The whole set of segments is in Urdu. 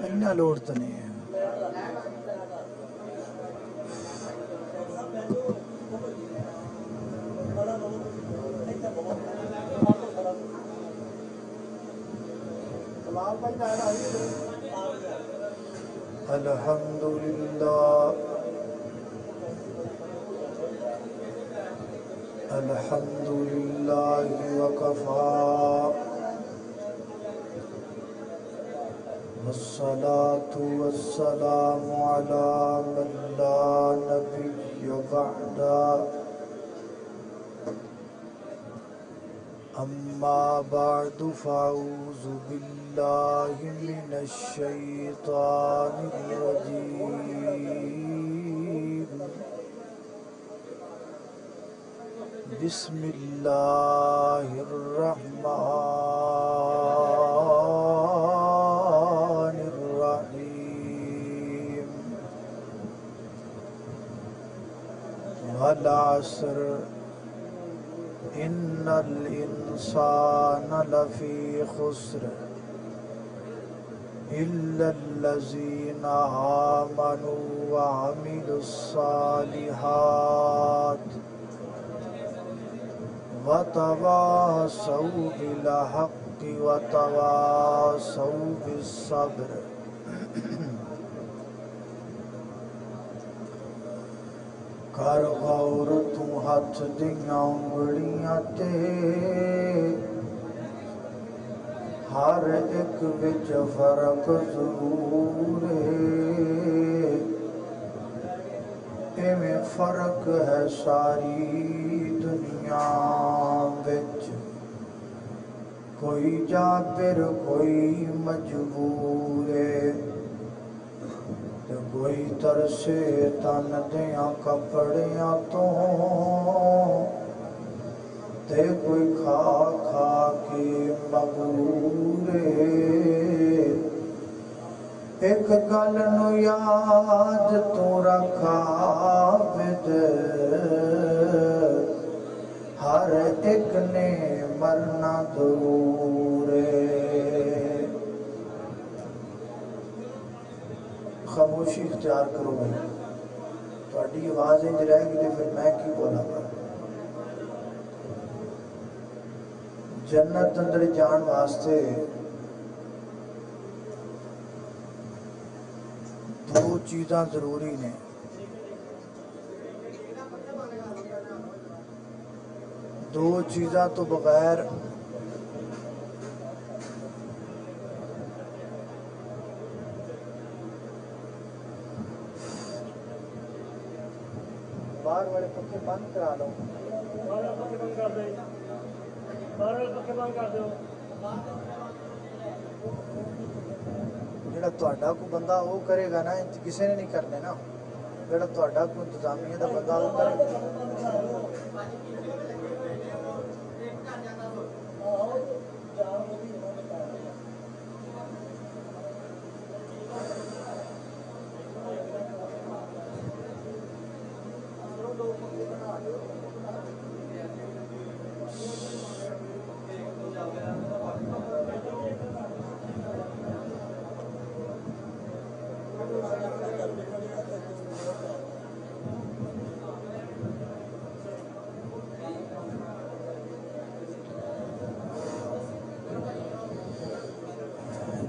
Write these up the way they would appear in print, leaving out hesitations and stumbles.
اتنا لوڑ تو نہیں ہے. الحمدللہ الحمدللہ وکفا والصلاة والسلام على من لا نبي بعدا أما بعد فأعوذ بالله من الشيطان الرجيم بسم الله الرحمن الرحيم والعصر إن الإنسان لفي خسر إلا الذين آمنوا وعملوا الصالحات وتواصوا بالحق وتواصوا بالصبر. کر غور تو ہاتھ دیاں انگلیاں تے ہر ایک وچ فرق ضرور ہے. ایویں فرق ہے ساری دنیا وچ کوئی جابر کوئی مجبور ہے تے کوئی ترسے تن دیاں کپڑیاں تو تے کوئی کھا کھا کے مغرور ہے. ایک گل نو یاد تو رکھا بد ہر ایک نے مرنا ضرور ہے. خاموشی اختیار کرو بھائی. تھوڑی آواز انج رہے گی تو پھر میں کی بولا گا. جنت اندر جان واسطے دو چیزاں ضروری نے. دو چیزاں تو بغیر باہر والے پکے بند کرا لو. جڑا تہاڈا کو بندہ وہ کرے گا نا کسی نے نہیں کرنے نا. جڑا تہاڈا کو انتظامیہ دا بندہ وہ کرے گا.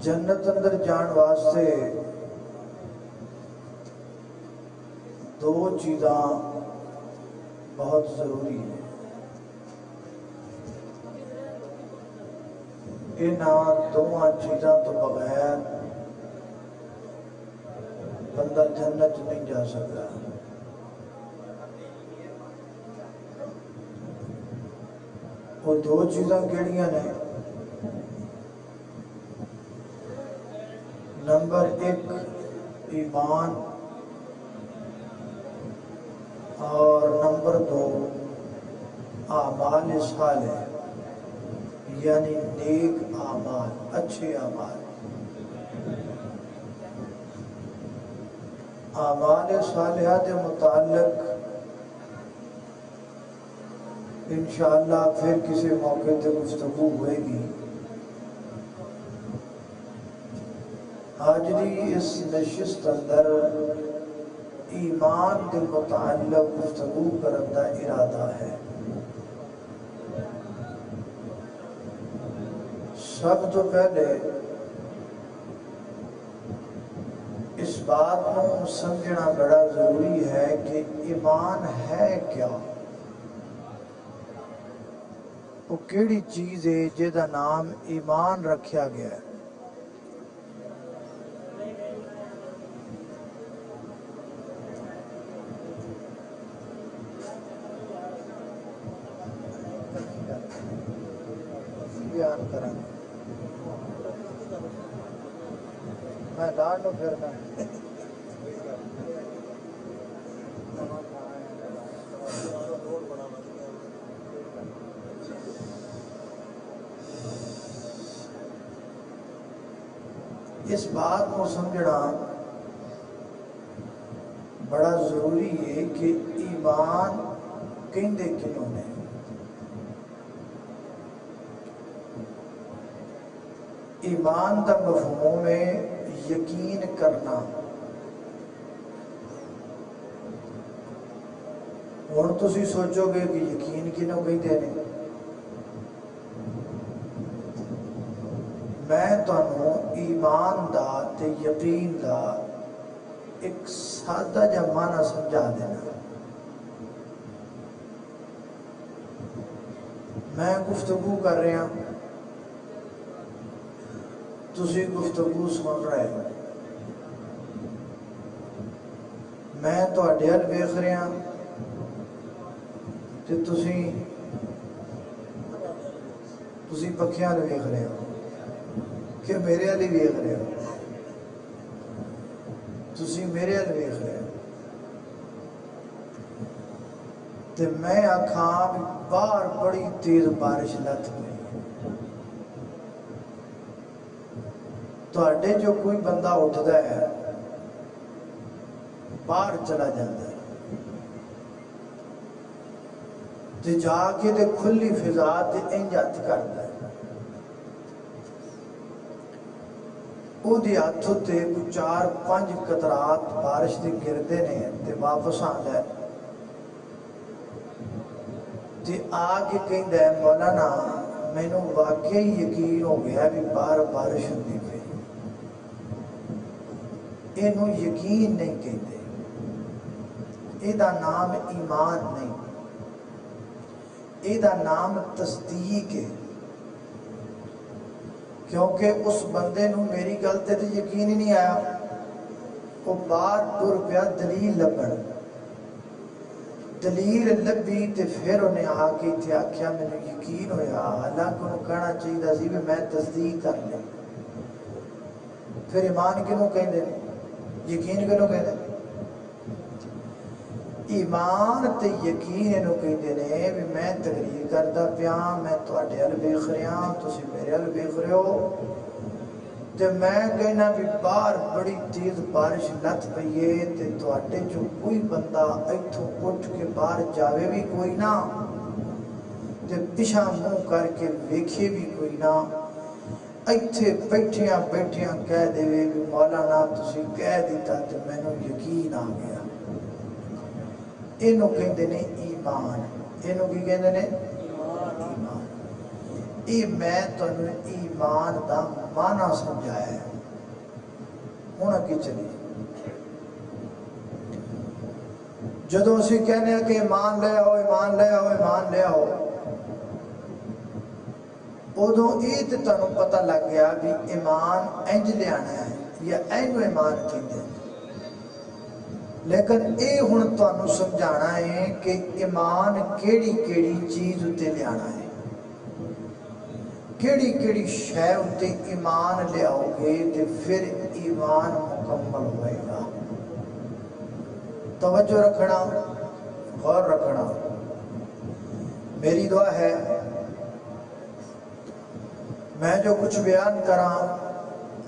جنت اندر جان واسطے دو چیزاں بہت ضروری ہیں. انہاں دونوں چیزاں تو بغیر بندہ جنت نہیں جا سکتا. وہ دو چیزاں کیڑیاں نے؟ نمبر ایک ایمان اور نمبر دو اعمال صالح یعنی نیک اعمال، اچھے اعمال. اعمال صالحہ کے متعلق انشاءاللہ پھر کسی موقع تے گفتگو ہوئے گی. آج دی اس نشست اندر ایمان کے متعلق گفتگو کرنے کا ارادہ ہے۔ سب تو پہلے اس بات کو سمجھنا بڑا ضروری ہے کہ ایمان ہے کیا؟ وہ کیڑی چیز ہے جہاں نام ایمان رکھیا گیا ہے؟ بیان کریں میں لاڈ نو پھرنا ہے۔ اس بات کو سمجھنا بڑا ضروری ہے کہ ایمان کہندے کنوں نے؟ ایمان کا مفہوم ہے یقین کرنا۔ ہن تسی سوچو گے کہ یقین کنوں کہندے نے؟ میں تانوں ایمان دا تے یقین دا ایک سادہ جا معنی سمجھا دینا۔ میں گفتگو کر رہا ہوں، تسی گفتگو سن رہے ہو، میں تواڈے ول ویکھ رہا ہوں تے تسی پکھیاں ول ویکھ رہے ہو کہ میرے ول ویکھ رہے ہو، تسی میرے ول ویکھ رہے ہو تے میں آکھاں بھی باہر بڑی تیز بارش لت پئی، تواڈے جو کوئی بندہ اٹھدا ہے باہر چلا جاتا ہے تے جا کے تے کھلی فضا تے انج ہتھ کردا ہے، او دی ہاتھ تے 4-5 قطرات بارش دے گردے نے تے واپس آندا ہے تے آ کے کہندا ہے مولانا مینوں واقعی یقین ہو گیا بھی باہر بارش ہوندی پئی۔ اینوں یقین نہیں کہتے، ایدا نام ایمان نہیں، ایدا نام تصدیق ہے، کیونکہ اس بندے نو میری گل تے یقین ہی نہیں آیا، وہ باہر ٹر پیا دلیل لبن، دلیل لبی تے پھر انہیں آ کے تے آکھیا مینوں یقین ہویا، حالانکہ انہوں کہنا چاہیے سی بھی میں تصدیق کر لیں۔ پھر ایمان کنوں کہندے نے؟ یقین کنوں کہندے نے؟ ایمان تے یقین انہوں کہندے نے بھی میں تقریر کردا پیا، میں تواڈے ول ویکھ رہا، تسی میرے ول ویکھ رہے ہو تے میں کہنا بھی باہر بڑی تیز بارش لت پئی ہے تے تواڈے جو کوئی بندہ ایتھوں اٹھ کے باہر جاوے بھی کوئی نہ تے پیچھا منہ کر کے ویکھے بھی کوئی نہ، ایتھے بیٹھیاں بیٹھیاں کہہ دے بھی مولانا تسی کہہ دیتا تے مینوں یقین آ گیا۔ اینوں کہندے نے ایمان۔ اینوں کی کہندے نے؟ ایمان۔ یہ میں تانوں ایمان دا معنی سمجھایا ہے۔ ہن اگے چلیے، جدوں اسی کہنے ہیں کہ ایمان لے آؤ، ایمان لے آؤ، ایمان لے آؤ، ادوں یہ تو تانوں پتہ لگ گیا بھی ایمان انج لیانا ہے یا اینو ایمان کہندے ہیں، لیکن اے ہن تانوں سمجھانا ہے کہ ایمان کیڑی کیڑی چیز اتے لیانا ہے، کیڑی کیڑی شے اتے ایمان لے آؤ گے تے پھر ایمان مکمل ہوئے گا۔ توجہ رکھنا، غور رکھنا، میری دعا ہے میں جو کچھ بیان کراں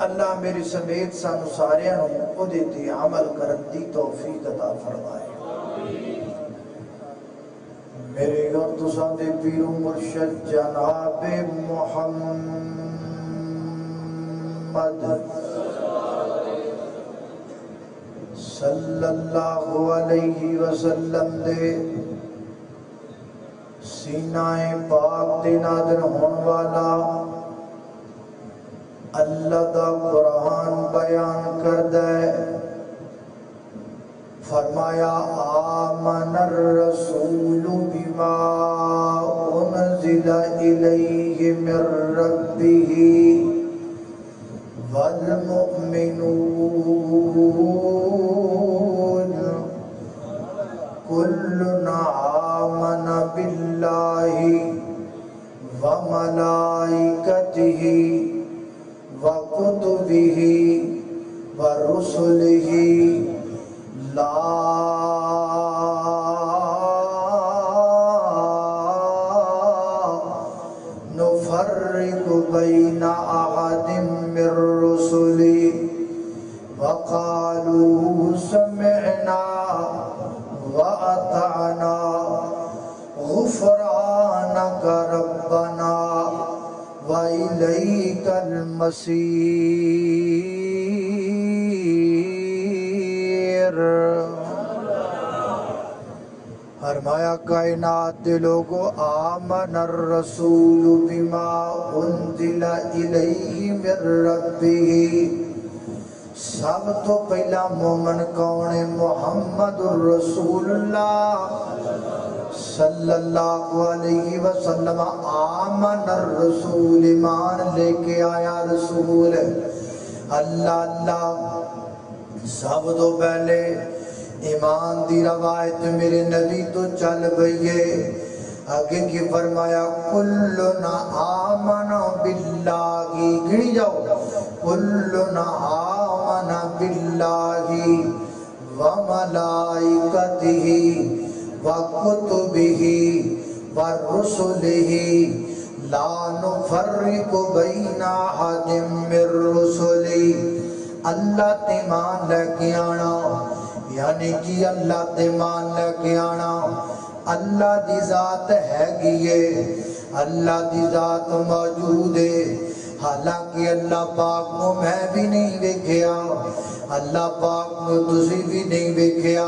اللہ میری سمیت سانو سارے او دے تے عمل کرن دی توفیق عطا فرمائے۔ میرے اور تساں دے پیر و مرشد جناب محمد صلی اللہ علیہ وسلم دے سینہ پاک دے نازل ہون والا اللہ دا قرآن بیان کردہ ہے۔ فرمایا آمن الرسول بما انزل الیہ من ربہ والمؤمنون کل آمن باللہ وملائکتہ وکتبہ ورسلہ لا نفرق بین احد من رسلہ وقالوا سمعنا وأطعنا غفرانك ربنا وإليك المصير۔ فرمایا کائنات دے لوگو آمن الرسول بما انزل الیہ من ربہ، سب تو پہلا مومن کون ہے؟ محمد الرسول اللہ صلی اللہ علیہ وسلم۔ آمن الرسول، ایمان لے کے آیا رسول اللہ اللہ۔ سب تو پہلے ایمان دی روایت میرے نبی تو چل گئی ہے، آگے کی فرمایا کلنا آمن باللہ، گنی جاؤ، کلنا آمن باللہ وملائکتہ وکتبہ ورسلہ لا نفرق بین احد من رسلہ۔ اللہ تے مان لے کے آنا، یعنی کہ اللہ تے مان لے کے آنا۔ اللہ دی ذات ہے گیے، اللہ دی ذات موجود ہے، حالانکہ اللہ پاک کو میں بھی نہیں دیکھیا، اللہ پاک کو تسی بھی نہیں دیکھیا،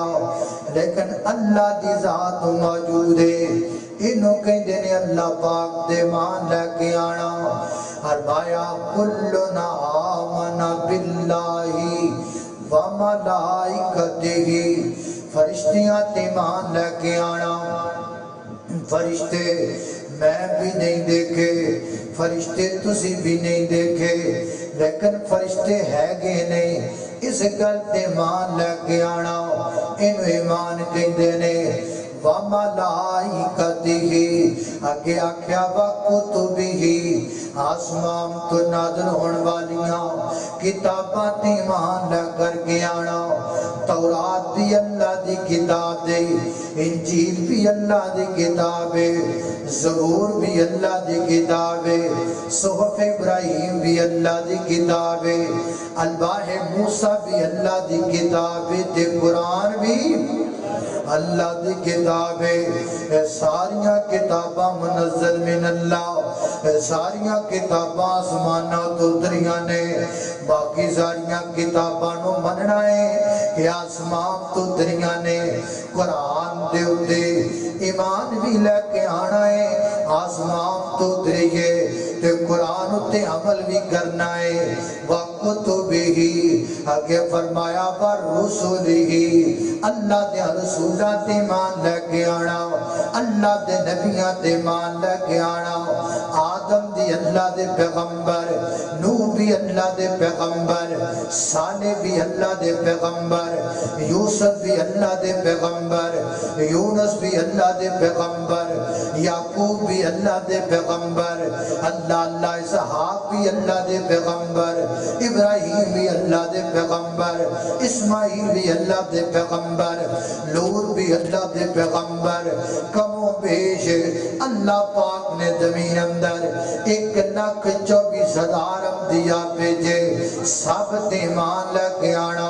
لیکن اللہ دی ذات موجود ہے۔ انہوں کہندے نے اللہ پاک دے مان لے کے آنا۔ فرمایا کلنا آمن باللہ وملائکتہ، فرشتیاں تے مان لے کے آنا۔ فرشتے میں بھی نہیں دیکھے، فرشتے تسی بھی نہیں دیکھے، لیکن فرشتے ہے گے نہیں، اس گل تے مان لے کے آنا۔ انہوں ایمان کہندے نے وملائکتہ، آگے آکھیا وکتبہ، آسمان تو نازل ہون والیاں کتاباں تے ایمان لے کر کے آنا۔ تورات بھی اللہ دی کتاب ہے، انجیل بھی اللہ دی کتاب ہے، زبور بھی اللہ دی کتاب ہے، صحف ابراہیم بھی اللہ دی کتاب ہے، الواح موسیٰ بھی اللہ دی کتاب ہے، تے قرآن بھی اللہ دی کتاب ہے۔ ساریاں کتاباں منزل من اللہ، ساریاں کتاباں آسماناں تو اتریاں نے، باقی ساریاں کتاباں نو مننا ہے کہ آسمان تو اتریاں نے۔ قرآن دے اتے ایمان بھی لے کے آنا ہے، آسمان تو اتریے تے قرآن اتے عمل بھی کرنا ہے۔ وَقُتُبِهِ، آگے فرمایا وَرُسُلِهِ، اللہ دے رسولہ تے ایمان لے کے آنا، اللہ دے نبیاں تے ایمان لے کے آنا۔ آدم دی اللہ دے پیغمبر، نوح بھی اللہ دے پیغمبر، صالح بھی اللہ دے پیغمبر، یوسف بھی اللہ دے پیغمبر، یونس بھی اللہ دے پیغمبر، یعقوب بھی اللہ دے پیغمبر، اللہ اسحاق بھی اللہ دے پیغمبر، ابراہیم بھی اللہ دے پیغمبر، اسماعیل بھی اللہ دے پیغمبر، لوط بھی اللہ دے پیغمبر۔ کم و بیش اللہ پاک نے زمین اندر 1,24,000 انبیاء بھیجے، سب تے ایمان لے کے آنا،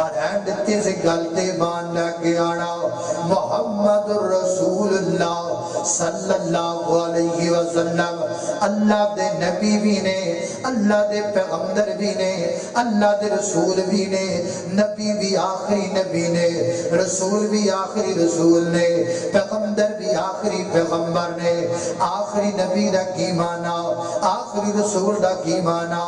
اور اینڈ تے سے گل تے ایمان لے کے آنا۔ محمد الرسول رسول اللہ صلی اللہ علیہ وسلم اللہ دے نبی بھی نے، اللہ دے پیغمبر بھی نے، اللہ دے رسول بھی نے، نبی بھی آخری نبی نے، رسول بھی آخری رسول نے، پیغمبر بھی آخری پیغمبر نے۔ آخری نبی دا کی مانا، آخری رسول دا کی مانا،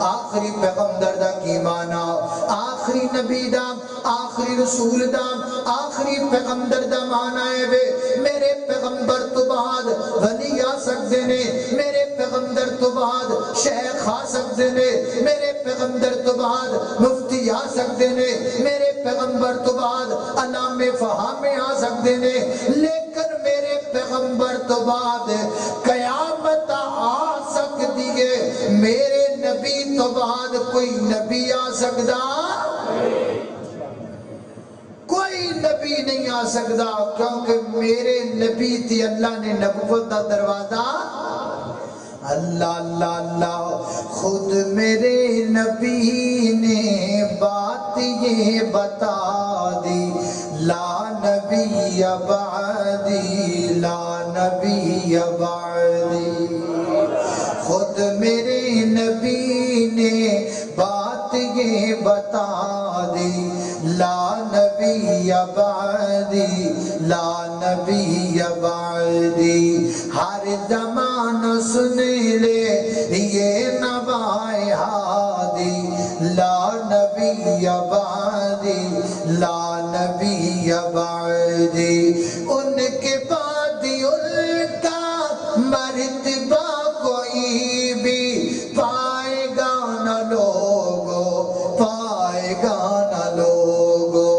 آخری پیغمبر دا کی مانا، آخری نبی دا، آخری رسول دا، آخری پیغمبر دا مانا ہے بے میرے پیغمبر تو بعد ولی آ سکتے نے، میرے پیغمبر تو بعد شیخ آ سکتے نے، میرے پیغمبر تو بعد مفتی آ سکتے نے، میرے پیغمبر تو بعد علام فہامے آ سکتے نے، لیکن میرے پیغمبر تو بعد قیامت آ سکتی ہے، میرے نبی تو بعد کوئی نبی آ سکتا، کوئی نبی نہیں آ سکتا، کیونکہ میرے نبی تھی اللہ نے نبوت کا دروازہ اللہ اللہ اللہ خود میرے نبی نے بات یہ بتا دی، لا نبی بعدی، لا نبی بعدی، خود میرے نبی نے بات یہ بتا دی، لا نبی بعدی، لا نبی بعدی، ہر زمان سن لے یہ نوائے ہادی، لا نبی بعدی، لا نبی بعدی، ان کے بعد ان کا مرتبہ کوئی بھی پائے گا نہ لوگو، پائے گا نہ لوگو،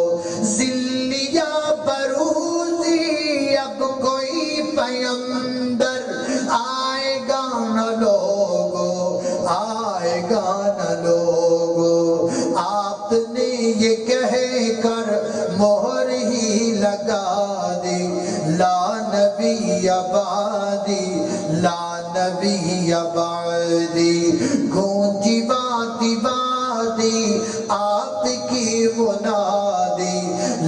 ذلیا بروزی اب کوئی پیغمبر آئے گا نہ لوگو، آئے گا نہ لوگو، آپ نے یہ کہہ کر مہر ہی لگا دی، لا نبی بعدی، لا نبی بعدی، گونجی وادی وادی آپ کی منادی،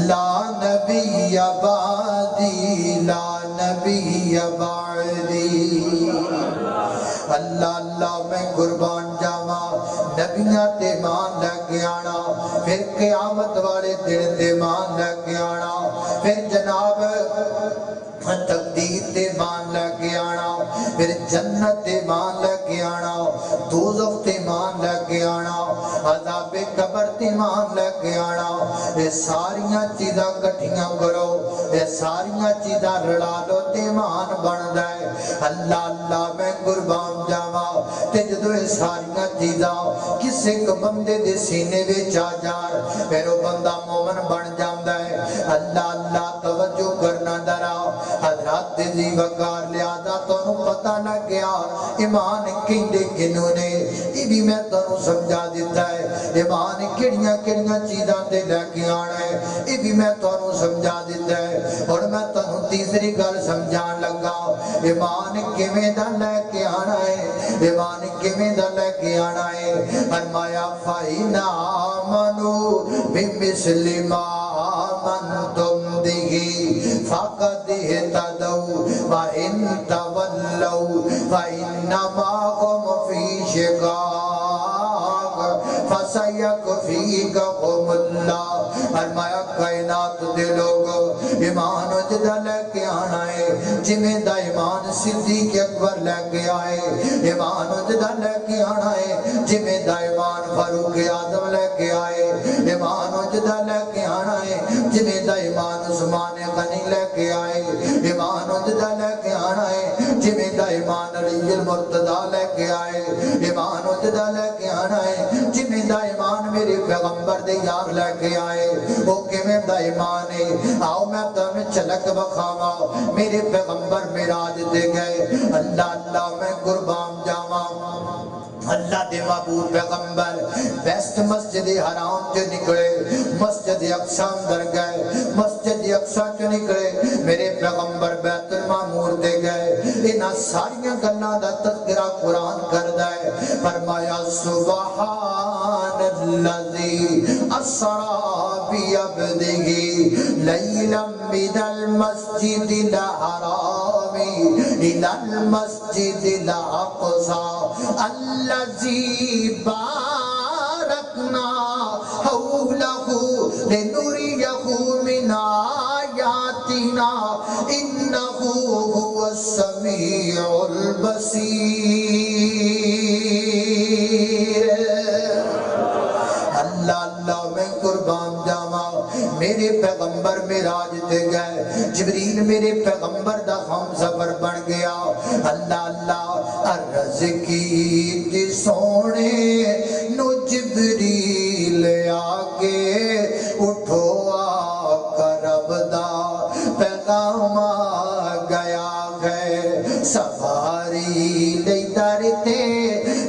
لا نبی بعدی، لا نبی بعدی۔ اللہ اللہ میں قربان جاواں، نبیاں تے مان لگ آنا، پھر قیامت والے دن تے مان لگ آنا، پھر جناب تقدیر تے مان لگ آنا، پھر جنت تے مان لگ آنا، دوزخ تے مان لگ آنا، عذاب قبر تے مان لگ آنا، یہ ساریاں چیزاں کٹھیاں کرو، یہ ساریاں چیزاں رڑا لو تے مان بن جائے۔ اللہ اللہ میں قربان جاواں، تے جدو یہ ساریاں چیزاں کسے کو بندے دے سینے وچ آ جان، پھر وہ بندہ مومن بن جاندا ہے۔ اللہ اللہ توجہ کرنا درا حضرات دی وقار لہذا تو پتہ لگ گیا ایمان کہندے کنوں نے، یہ بھی میں تو سمجھا دیتا ہے، ایمان کڑیاں کڑیاں چیزاں تے لے کے آنا ہے، یہ بھی میں تو سمجھا دیتا ہے۔ اور میں تو تیسری گل سمجھان لگا، ایمان کیویں دا لے کے آنا ہے، ایمان کیویں دا لے کے آنا ہے۔ فرمایا فَإِنْ آمَنُوا بِمِثْلِ مَا آمَنْتُمْ بِهِ فَقَدِ اهْتَدَوْا وَإِنْ تَوَلَّوْا فَإِنَّمَا هُمْ فِي شِقَاقٍ فَسَيَكْفِيكَهُمُ اللَّهُ۔ فرمایا کائنات دے لوگو ایمان جدا لے کے آنا ہے، جمیں دا ایمان صدیق اکبر لے کے آئے، ایمان جدا لے کے آنا ہے، جمیں دا ایمان فاروق اعظم لے کے آئے، ایمان جدا لے کے آنا ہے، جمیں دا ایمان عثمان غنی لے کے آئے، ایمان جدا لے کے آنا ہے، جمیں دا ایمان علی المرتضی لے کے آئے، ایمان جدا لے کے آنا ہے، جمیں دا ایمان میرے پیغمبر دے یار لے کے آئے، وہ کیویں دا ایمان ہے۔ آؤ میں تمہیں چلک بخاواں، میرے پیغمبر معراج دے گئے، اللہ اللہ میں قربان جاواں، اللہ دے محبوب پیغمبر بیسٹ مسجد حرام جو نکلے، مسجد اقصی اندر گئے، مسجد اقصی جو نکلے، میرے پیغمبر بیت المعمور دے گئے، انہاں ساریاں گلاں دا تذکرہ قرآن کردا ہے۔ فرمایا سبحان الذی اسری بعبدہ لیلا من المسجد الحرام إلى المسجد الأقصى الذي باركنا حوله لنريه من آياتنا إنه هو السميع البصير. اللہ اللہ میں قربان جاواں میرے پیغمبر معراج تے گئے جبریل میرے پیغمبر دا ہم سفر بن گیا. اللہ اللہ عرض کی سونے نو جبریل آگے اٹھو آقا رب دا پیغام آ گیا ہے سواری لئی درتے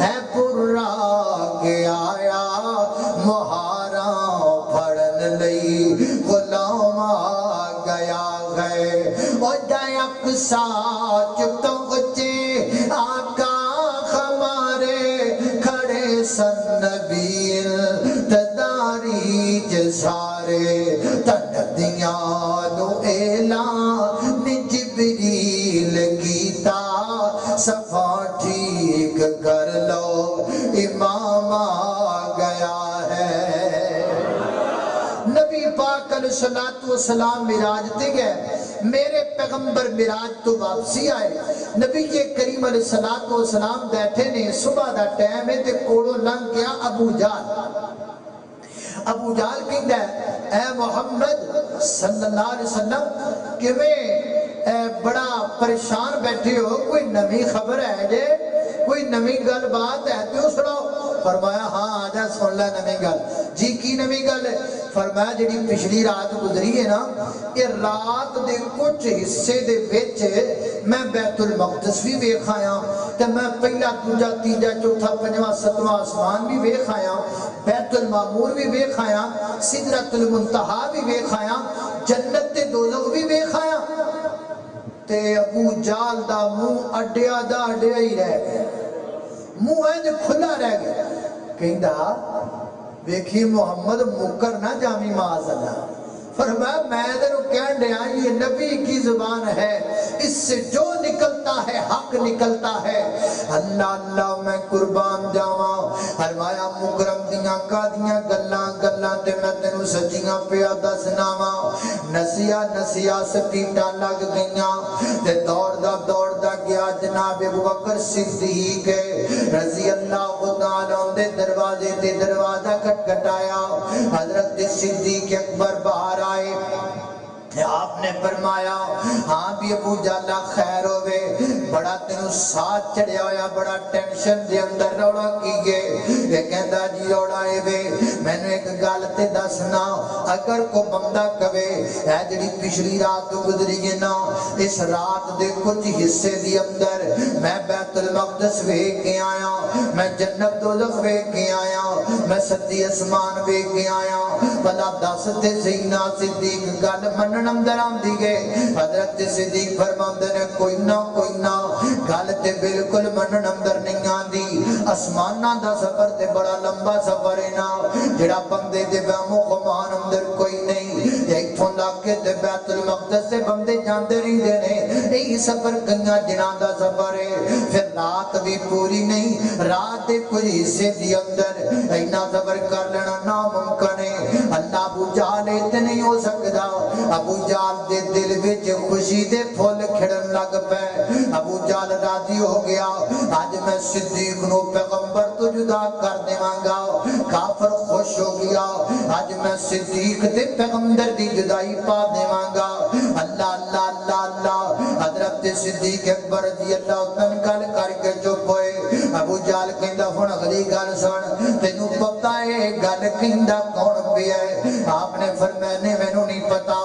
ہے پورا کے آیا مہاراں پھڑن لئی غلام آ گیا ہے. او جائک ساچ تو بچے آقا ہمارے کھڑے سن نبی تداری جسارے تندیاں نو اعلان جبریل کیتا صفا ٹھیک کر لو امام آ گیا ہے. نبی پاک علیہ السلام معراج تے گئے میرے پیغمبر معراج تو واپسی آئے. نبی کریم علیہ السلام بیٹھے نے صبح دا ٹائم ہے تے کوڑو لنگ گیا ابو جہل. ابو جہل کہندا ہے اے محمد صلی اللہ علیہ وسلم کیویں بڑا پریشان بیٹھے ہو کوئی نمی خبر ہے جے کوئی نمی گل بات ہے تو سناؤ. فرمایا ہاں آجا سن لے نمی گل. جی کی نمی گل ہے؟ فرمایا جڑی پچھلی رات گزری ہے نا یہ رات دے کچھ حصے دے وچ میں بیت المقدس بھی ویکھ آیا تے میں پہلا دوجا تیجا چوتھا پنجواں ستواں آسمان بھی ویکھ آیا بیت المعمور بھی ویکھ آیا سدرۃ المنتہا بھی ویکھ آیا جنت تے دوزخ بھی ویکھ آیا. تے ابو جہل دا منہ اڈیا دا اڈیا ہی رہ گیا منہ اینج کھلا رہ گیا. کہندا ویکھی محمد مکر نہ جامی معاذ اللہ. فرمایا میں تینوں کہہ دیا یہ نبی کی زبان ہے اس سے جو نکلتا ہے حق نکلتا ہے. اللہ اللہ میں قربان جاواں. فرمایا مکرم دیاں کادیاں گلاں گلاں تے میں تینوں سچیاں پیا دسنا وا. نسیا نسیا سپیٹاں لگ گئیاں تے دوڑدا گیا جناب ابوبکر صدیق رضی اللہ تعالیٰ دے دروازے تے دروازہ کھٹکھٹایا. حضرت صدیق اکبر باہر آئے. آپ نے فرمایا ہاں بھی ابو جہل خیر ہوئے بڑا تینوں ساتھ چڑھیا ہویا بڑا ٹینشن دے اندر روڑا کیے. یہ کہندا جی روڑا اے وے مینوں ایک گل تے دسنا اگر کو بندہ کہے اے جڑی پچھلی رات گزری ہے نا اس رات دے کچھ حصے دی اندر میں بیت المقدس ویکھ کے آیا میں جنت دوزخ ویکھ کے آیا میں ستی اسمان ویکھ کے آیا بھلا دس تے سینا صدیق گل منن اندر آندی گئے. حضرت صدیق فرماندے نے کوئی نہ گل تے بالکل منن اندر نہیں آندی. آسماناں دا سفر تے بڑا لمبا سفر ہے نا جڑا بندے دے وہم و گمان اندر کوئی نہیں. ایتھوں لا کے تے بیت المقدس سے بندے جاندے رہندے نے یہی سفر گنگا جناں دا سفر ہے. پھر رات بھی پوری نہیں رات دے کچھ حصے دی اندر اینا سفر کر لینا ناممکن ہے. اللہ ابو جہل تے نہیں ہو سکدا. ابو جہل دے دل وچ خوشی دے پھول کھڑن لگ پے. ابو جہل راضی ہو گیا آج میں صدیق نو پیغمبر تو جدا کر دیواں گا. کافر خوش ہو گیا آج میں صدیق تے پیغمبر دی جدائی پا دیواں گا. اللہ اللہ اللہ اللہ. حضرت صدیق اکبر رضی اللہ عنہ گل کر کے چپ ہوئے. ابو جہل کہندا ہن اگلی گل سن تینوں پتہ ہے گل کہندا کون پیا ہے؟ آپ نے فرمایا نہیں مینوں نہیں پتا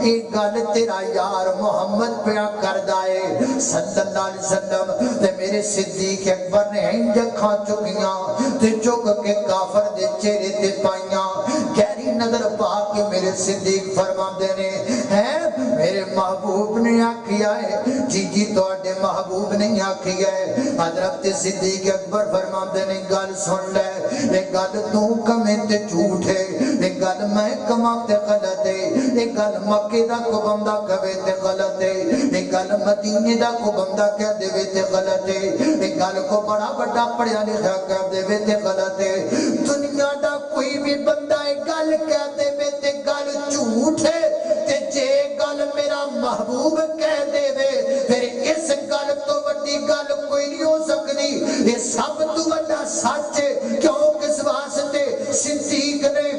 ایک گل تیرا یار محمد پیا کردا ہے صلی اللہ علیہ وسلم. تے میرے صدیق اکبر نے انج اکھاں چکیاں تے چک کے کافر دے چہرے تے پائیاں گہری نظر پا کے میرے صدیق فرماندے نے ہیں میرے محبوب نے آکھیا ہے جی جی تواڈے محبوب نے آکھیا ہے. حضرت صدیق اکبر فرماندے نے گل سن لے یہ گل تو کمیں تے جھوٹ ہے یہ گل میں کماں تے غلط ہے ایک گل مکے دا کو بندہ کہے تے غلط ہے، ایک گل مدینے دا کو بندہ کہہ دے تے غلط ہے، ایک گل کو بڑا بڑا پڑھیا لکھا کہہ دے تے غلط ہے۔ دنیا دا کوئی بھی بندہ ایک گل کہہ دے تے گل جھوٹ ہے، تے جے گل میرا محبوب کہہ دے پھر اس گل تو بڑی گل کوئی نہیں ہو سکتی، یہ سب تو بڑا سچ ہے۔ کیوں؟ کس واسطے؟ صدیق نے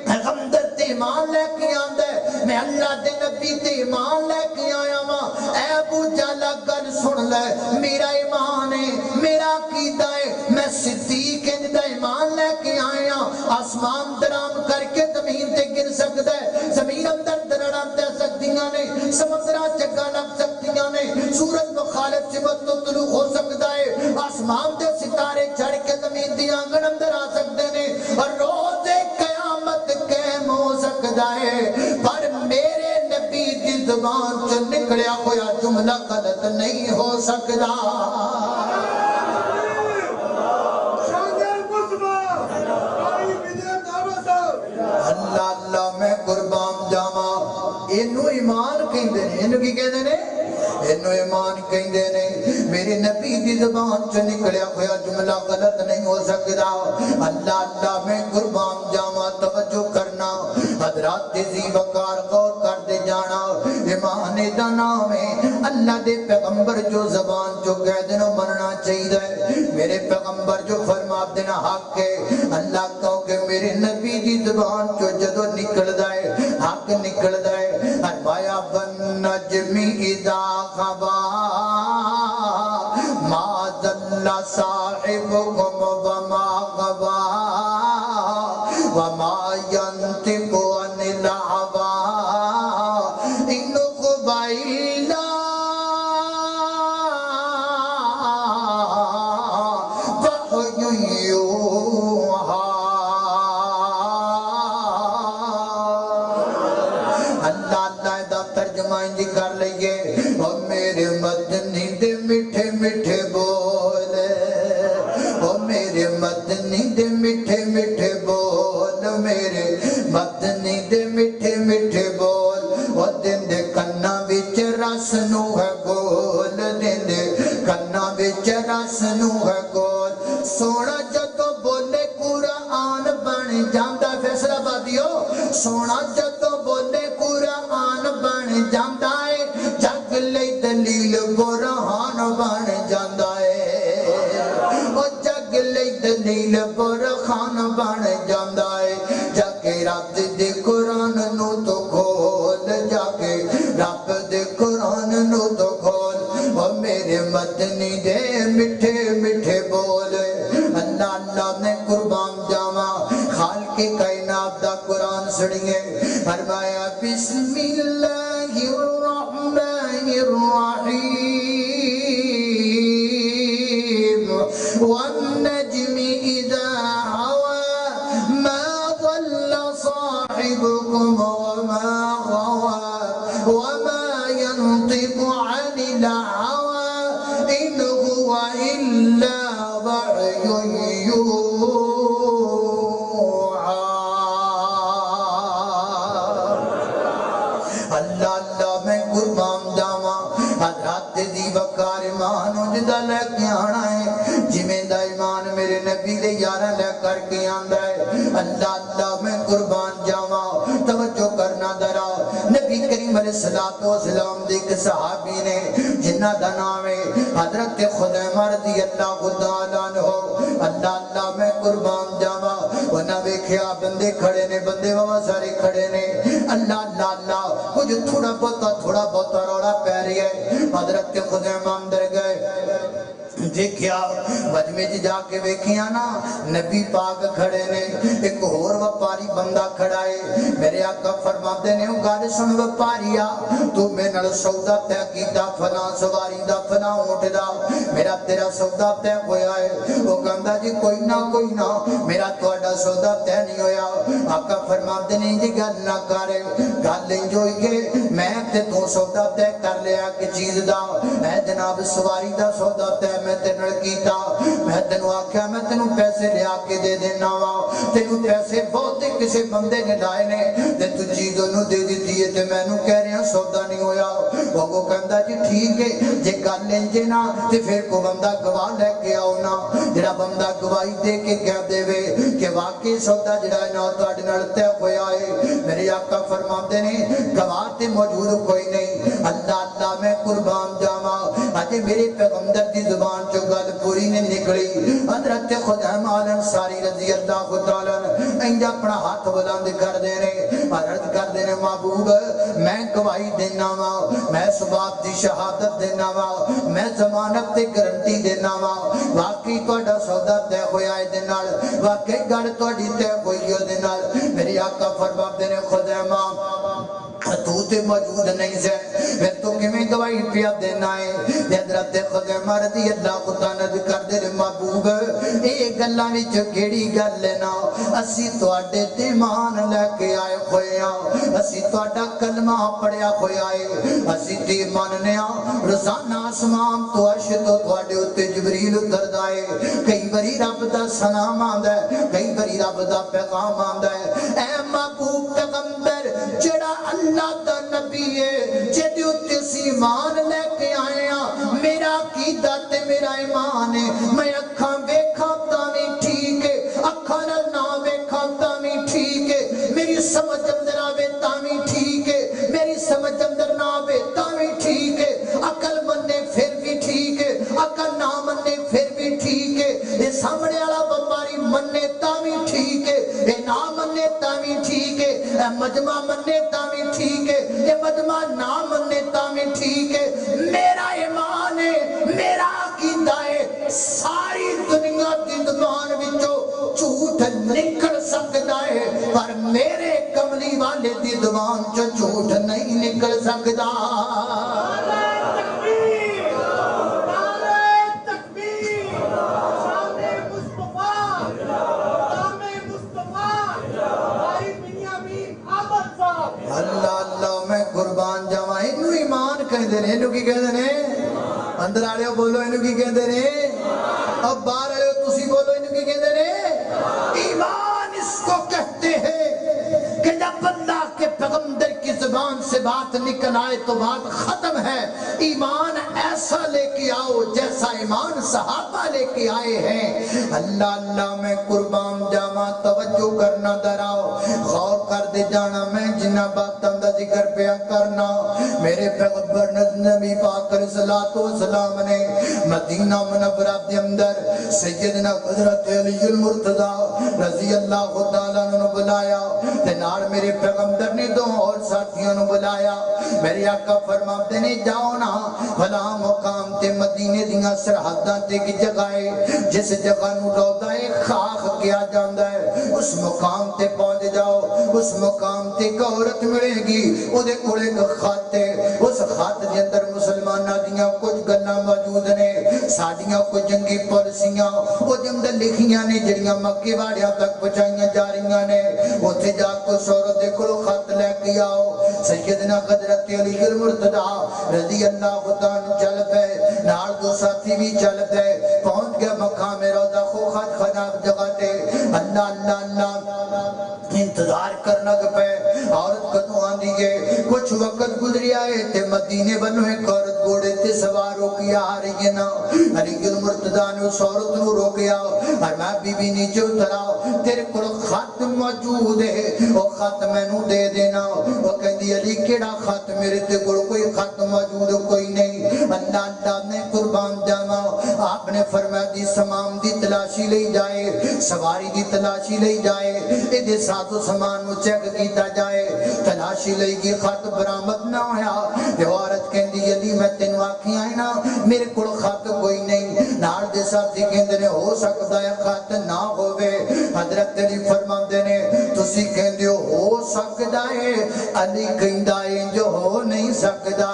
پیغمبر تے ایمان لے کے آندا ہے، میں اللہ دے نبی تے ایمان لے کے آیا ہاں۔ اے ابو جہل گل سن لے، میرا ایمان ہے، میرا عقیدہ ہے، میں صدیق دا ایمان لے کے آیا ہاں۔ آسمان درام کر کے زمین تے گر سکتا ہے، زمین اندر درڑاں دے سکتیاں نے، سمندراں چگاں لگ سکتیاں نے، سورج مخالف سمت تو طلوع ہو سکتا ہے، آسمان دے ستارے چڑھ کے زمین دی آنگن اندر آ سکتے نے، اور روز قیامت قائم ہو سکتا ہے، پر میرے نبی دی زبان سے نکلیا ہویا جملہ غلط نہیں ہو سکتا۔ اللہ اللہ میں قربان جاواں، اینو ایمان کہندے نے، اینو کی کہندے نے؟ اینو ایمان کہندے نے۔ میرے نبی دی زبان سے نکلیا ہویا جملہ غلط نہیں ہو سکتا۔ اللہ اللہ میں قربان جاواں، توجہ کرنا حضرات ذی وقار غور کر دے جانا۔ ایمان دا نام ہے اللہ دے پیغمبر جو زبان جو کہہ دینا مننا چاہیے۔ میرے پیغمبر جو فرما دینا حق ہے، اللہ کہو کہ میرے نبی دی زبان جو جدو نکل دائے حق نکل دائے، فرمایا والنجم اذا غوا ما ضل صاحبكم وما غوا وما ينطق عن الهوى إن هو إلا وحي يوحى۔ اللہ اللہ دا ترجمہ انجی کر لئیے، اور میرے مدنی دے میٹھے میٹھے بول، اور میرے مدنی دے میٹھے میٹھے بول، میرے مدنی دے میٹھے میٹھے بول، اور دن دے کنہ وچ رس نو ہے گول، دن دے کنہ وچ رس نو ہے گول۔ سونا جدو بولے قرآن بن جاندہ، فیصلہ بادیو، سونا جدو بولے قرآن بن جاندہ ہے، جگ لئی دلیل برہان بن جاندہ ہے، اور جگ لئی دلیل برہان بن جاندہ ہے۔ جاکے رب دے قرآن نو تو کھول، جاکے رب دے قرآن نو تو کھول، اور میرے مدنی دے مٹھے مٹھے بول۔ اللہ اللہ نے قربان جاواں، خالق کائنات دا قرآن سنیے، فرمایا بسم اللہ الرحمن الرحیم والنجم اذا هوى ما ضل صاحبكم وما غوى وما ينطق عن الهوى إن هو إلا وحي يوحى۔ اللہ اللہ میں قربان جاواں، حضرات دی وقار ایمان جدا لے کے آنا ہے، جمیں دا ایمان میرے نبی دے یارہ لے کر کے آندہ ہے۔ اللہ اللہ میں قربان جاواں، توجہ کرنا درا، نبی کریم علیہ السلام دے ایک صحابی نے جنہ دا نام ہے حضرت خزیمہ رضی اللہ تعالیٰ عنہ۔ اللہ اللہ میں قربان جاواں، انہاں ویکھیا بندے کھڑے نے، بندے بابا سارے کھڑے نے، اللہ اللہ اللہ کچھ تھوڑا بہتا روڑا پہ رہی ہے۔ حضرت خزیمہ اندر گئے، دیکھیا مجمع جی جا کے ویکھیا نا نبی پاک کھڑے نے، ایک اور وپاری بندہ کھڑا ہے۔ میرے آقا فرماتے نے گل سن وپاریا، تو میں نال سودا طے کیتا فلاں سواری دا فلاں اونٹ دا، میرا تیرا سودا طے ہویا ہے؟ وہ کہندا جی کوئی نہ میرا تہاڈا سودا طے نہیں ہویا۔ آقا فرماتے نے جی گل نہ کر، گل انج ہوئی ہے میں تے تو سودا تے کر لیا کہ چیز دا اے جناب سواری دا سودا تے میں تے نال کیتا میں تینوں آکھیا میں تینوں پیسے لیا کے دے دینا وا تینوں پیسے بہت کسے بندے نے لائے نے تے تو چیز انہوں دے دیتی ہے تے میں نوں کہہ رہا سودا نہیں ہویا وہ کہندا جی ٹھیک ہے جے گل انجے نا تے پھر کو بندہ گواہ لے کے آؤ نا جڑا بندہ گواہی دے کے کہہ دے وے کہ واقعی سودا جڑا ہے نا تواڈے نال طے ہویا ہے میرے آقا فرماندے نے گواہ تے موجود کوئی نہیں اللہ میں قربان جاواں اج میرے پیغمبر دی زبان چوں گل پوری نہیں نکلی حضرت خدام انصاری رضی اللہ تعالی انج اپنا ہاتھ بلند کر دے نے عرض کر دے نے محبوب میں گواہی دینا وا میں اس بات دی شہادت دینا وا میں ضمانت تے گارنٹی دینا وا واقعی تہاڈا سودا طے ہویا ہے دے نال واقعی گل تہاڈی طے ہوئی ہے دے نال میرے آقا فرماتے نے خدیمہ تو تے موجود نہیں سے پھر تو کیویں گواہی پیا دینا ہے حضرت خدیمہ رضی اللہ تعالی کر دے محبوب اے گلاں وچ کیڑی گل ہے نا اسی تواڈے تے ایمان لے کے آئے ہوئے ہاں اسی تواڈا کلمہ پڑھیا ہویا ہے اسی تے مننے ہاں روزانہ آسمان تو عرش تو تواڈے اوتے جبریل اتردا ہے کئی باری رب دا سلام آندا ہے کئی باری رب دا پیغام آندا ہے اے محبوب پیغمبر جڑا اللہ دا نبی ہے جدی اتے ایمان لے کے آئے ہاں میرا عقیدہ تے میرا ایمان ہے میں اکھاں ویکھاں تاویں ٹھیک ہے اکھاں نہ ویکھاں تاویں ٹھیک ہے میری سمجھ اندر آوے تاویں ٹھیک ہے میری سمجھ اندر نہ آوے تاویں ٹھیک ہے عقل منے پھر بھی ٹھیک ہے عقل نہ منے پھر بھی ٹھیک ہے اے سامنے والا وپاری منے تاویں ٹھیک ہے اے نہ منے تاویں ٹھیک ہے اے مجمع منے تاویں ٹھیک ہے اے مجمع نہ منے تاویں ٹھیک ہے میرا ایمان ہے میرا عقیدہ ہے ساری دنیا کی زبان وچوں جھوٹ نکل سکتا ہے پر میرے کملی والے دی زبان چوں جھوٹ نہیں نکل سکتا اللہ اللہ میں قربان جاواں اینو ایمان کہندے نے اینو کی کہندے نے اندر والے بولو اینو کی کہندے نے اب باہر والے تسی بولو اینو کی کہندے نے ایمان اس کو کہتے ہیں کہ جب اللہ کے پیغمبر کی زبان سے بات نکل آئے تو بات ختم ہے ایمان ایسا لے کے آؤ جیسا ایمان صحابہ لے کے آئے ہیں اللہ اللہ میں قربان جاواں توجہ کرنا دراؤ غور کر دے جانا میں جنہ باتاں دا ذکر پیا کرنا میرے پیغمبر نبی پاک علیہ الصلوۃ والسلام نے مدینہ منورہ دے اندر سیدنا حضرت علی المرتضی رضی اللہ تعالی عنہ بلایا تے نال میرے پیغمبر نے دو اور ساتھیوں نے بلایا میرے آقا فرماتے نے جاؤ نا بھلا مقام تے مدینے دیاں سرحداں تے کی جگہ ہے جس جگہ نو روضہ خاک کیا جاندا ہے اس مقام تے پہنچ جاؤ اس مقام تے ایک عورت ملے گی او دے کول ایک خط ہے اس خط دے اندر مسلماناں دیاں کچھ گلاں موجود نے ساڈیاں کوئی جنگی پالیسیاں او دے اندر لکھیاں نے جڑیاں مکے والیاں تک پہنچائیاں جا رہیاں نے اوتھے جا کے اس عورت دے کول خط لے کے آؤ سیدنا حضرت علی المرتضی رضی اللہ تعالی چل پے نال دو ساتھی بھی چل پے پہنچ گیا مقام روضہ خط خراب جگہ تے اللہ اللہ اللہ انتظار کرنا پے عورت کدوں آندی ہے کچھ وقت گزریا ہے تے مدینے بنو ایک عورت گھوڑے تے سوار ہو کے آ رہی ہے نا علی المرتضی نے اس عورت نو روکیا اور میں بی بی نیچے اترا تیرے کول خط موجود ہے او خط مینوں دے دینا او کہندی علی کیڑا خط میرے تے کول کوئی خط موجود کوئی نہیں اللہ اللہ نے قربان جاواں آپ نے فرمایا دی سامان دی تلاشی لئی جائے سواری دی تلاشی لئی جائے اے دے ساتھ سامان نو چیک کیتا جائے تلاشی لئی گی خط برآمد نہ ہویا تے عورت کہندی علی میں تینوں آکھیا ہے نا میرے کول خط کوئی نہیں نال دے ساتھی کہندے نے ہو سکدا ہے خط نہ ہووے حضرت علی فرماندے نے تسی کہندے ہو سکدا ہے علی کہندا ہے جو ہو نہیں سکدا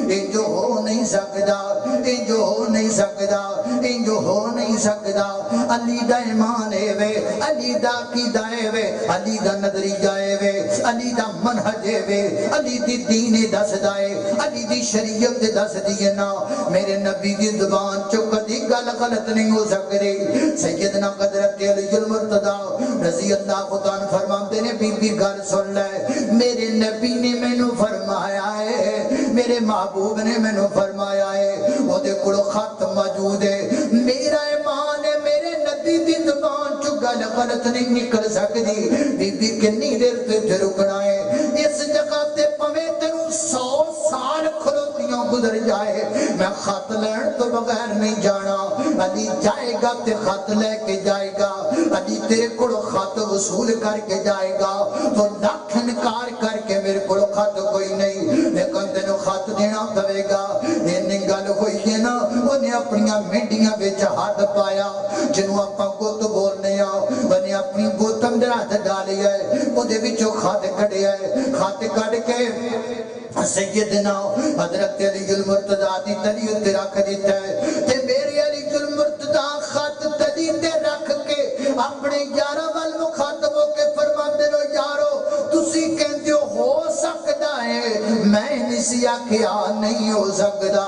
اے جو ہو نہیں سکدا انج ہو نہیں سکدا انج ہو نہیں سکدا علی دا ایمان ہے وے علی دا عقیدہ ہے وے علی دا نظریہ ہے وے علی دا منہج ہے وے علی دی دین دسدا ہے علی دی شریعت دسدی ہے نا میرے نبی دی زبان چوں کدی گل غلط نہیں ہو سکدی سیدنا حضرت علی المرتضی رضی اللہ عنہ فرماتے نے بی بی گل سن لے میرے نبی نے مینوں فرمایا ہے میرے محبوب نے مینوں فرمایا ہے او دے کول خط موجود ہے میرا ایمان ہے میرے نبی دی زبان چوں گل غلط نہیں نکل سکدی بی بی کنی دیر تے رکنا ہے اس جگہ تے پویں تینوں 100 سال کھلوتیاں گزر جائے میں خط لین تو بغیر نہیں جانا علی جائے گا تے خط لے کے جائے گا علی تیرے کول خط وصول کر کے جائے گا تو لاکھ انکار کر کے میرے کول خط کوئی نہیں لیکن تینوں خط دینا پوے گا اینی گل ہوئی ہے نا انہیں اپنی میڈیاں وچ ہاتھ پایا جنوں آپاں گت بولنے آ انہیں اپنی گت اندر ہاتھ ڈالیا ہے او دے وچوں خط کڈیا ہے خط کڈ کے سیدنا حضرت علی المرتضی دی تلی تے رکھ دیتا ہے تے میرے علی المرتضی خط تلی تے رکھ کے اپنے یاراں ول مخاطب ہو کے فرماندے نو یارو تسی کہندے ہو سکدا ہے میں نہیں سی آکھیا نہیں ہو سکدا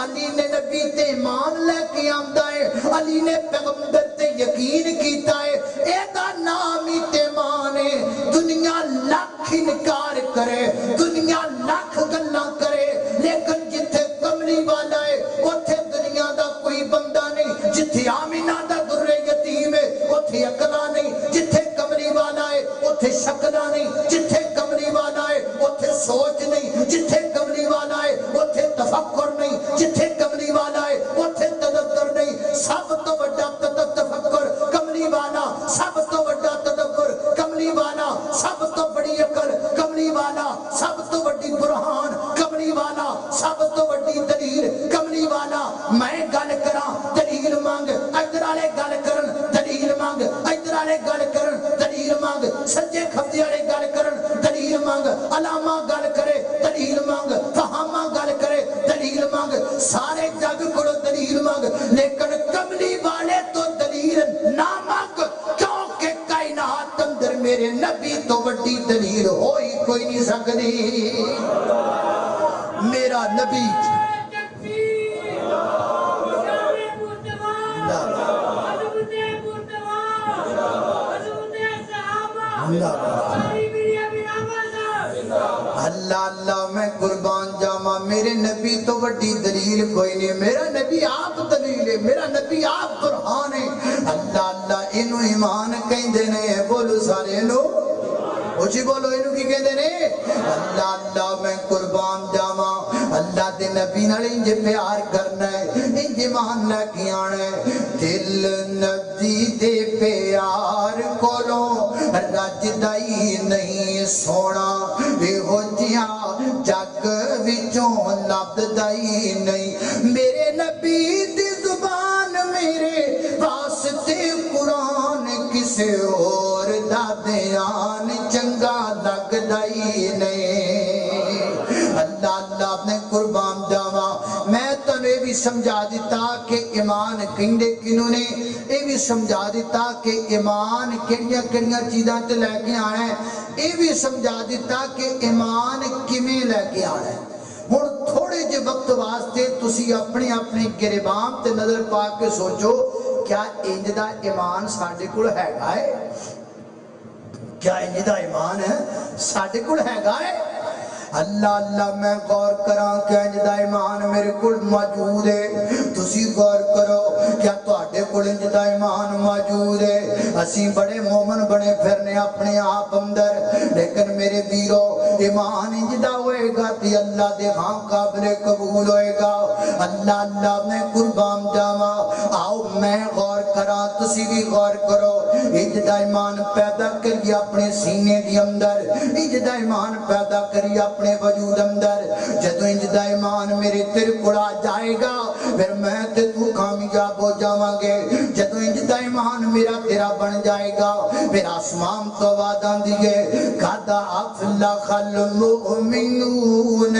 علی نے نبی تے ایمان لے کے آندا ہے علی نے پیغمبر تے یقین کیتا ہے اے دا نام ہی تے ایمان ہے دنیا لاکھ انکار کرے دنیا لاکھ گلاں کرے لیکن جتھے کملی والا ہے اوتھے دنیا دا کوئی بندہ نہیں جتھے آمینہ دا در یتیم ہے اوتھے عقلا نہیں جتھے کملی والا ہے اوتھے شکلا نہیں جتھے کملی والا ہے اوتھے سوچ نہیں جتھے کملی والا ہے اوتھے تفکر نہیں جتھے کملی والا ہے اوتھے تدبر نہیں سب تو بڑا تفکر کملی والا سب تو بڑا تدبر کملی والا سب تو بڑی عقل کملی والا سب تو بڑی برہان کملی والا سب تو بڑی دلیل کملی والا میں گل کراں دلیل مانگ ادھر والے گل کرن دلیل مانگ ادھر والے گل کرن دلیل مانگ سجے کھبے والے گل کرن دلیل مانگ علامہ گل کرے دلیل مانگ فہامہ گل کرے دلیل مانگ سارے جگ کولوں دلیل مانگ لیکن کملی والے تو دلیل نہ مانگ کیونکہ کائنات اندر میرے نبی تو بڑی دلیل ہوئی کوئی نہیں سکدی میرا نبی اللہ اللہ میں قربان جاواں میرے نبی تو بڑی دلیل کوئی نہیں میرا نبی آپ دلیل ہے میرا نبی آپ برہان ہے اللہ اللہ اینو ایمان کہندے نے بولو سارے لو اچھی بولو اینو کی کہندے نے اللہ اللہ میں قربان جاواں اللہ دے نبی نال انج پیار کرنا ہے انج ایمان لے کے آنا ہے دل نبی دے پیار کولوں رجدا ہی نہیں سونا ہو جیا جگ وچوں لبدا ہی نہیں میرے نبی دی زبان میرے واسطے قرآن کسے اور دا بیان چنگا لگدا ہی نہیں اللہ اللہ نے قربان جاواں میں تمہیں بھی سمجھا دیتا کہ ایمان کہندے کنوں نے یہ بھی سمجھا دیتا کہ ایمان کیڑیاں کیڑیاں چیزاں تے لے کے آنا ہے یہ بھی سمجھا دیتا کہ ایمان کیویں لے کے آنا ہے ہن تھوڑے جے وقت واسطے تسی اپنے اپنے گریبان تے نظر پا کے سوچو کیا انج دا ایمان ساڈے کول ہیگا ہے کیا انج دا ایمان ہے ساڈے کول ہیگا ہے اللہ اللہ میں غور کراں کہ انج دا ایمان میرے کول موجود ہے تسی غور کرو کیا تواڈے کول انج دا ایمان موجود ہے اسی بڑے مومن بنے پھرنے اپنے آپ اندر لیکن میرے ویرو ایمان انج دا ہوئے گا تے اللہ دے ہاں قابل قبول ہوئے گا اللہ اللہ میں قربان جاواں آؤ میں غور کراں تسی بھی غور کرو انج دا ایمان پیدا کریے اپنے سینے دے اندر انج دا ایمان پیدا کریے اپنے وجود اندر جدو انجدہ ایمان میرے تیر کڑا جائے گا پھر میں تے تو کامیاب ہو جاواں گے جدو انجدہ ایمان میرا تیرا بن جائے گا پھر آسمان تو وعدہ دیئے قد افلح المؤمنون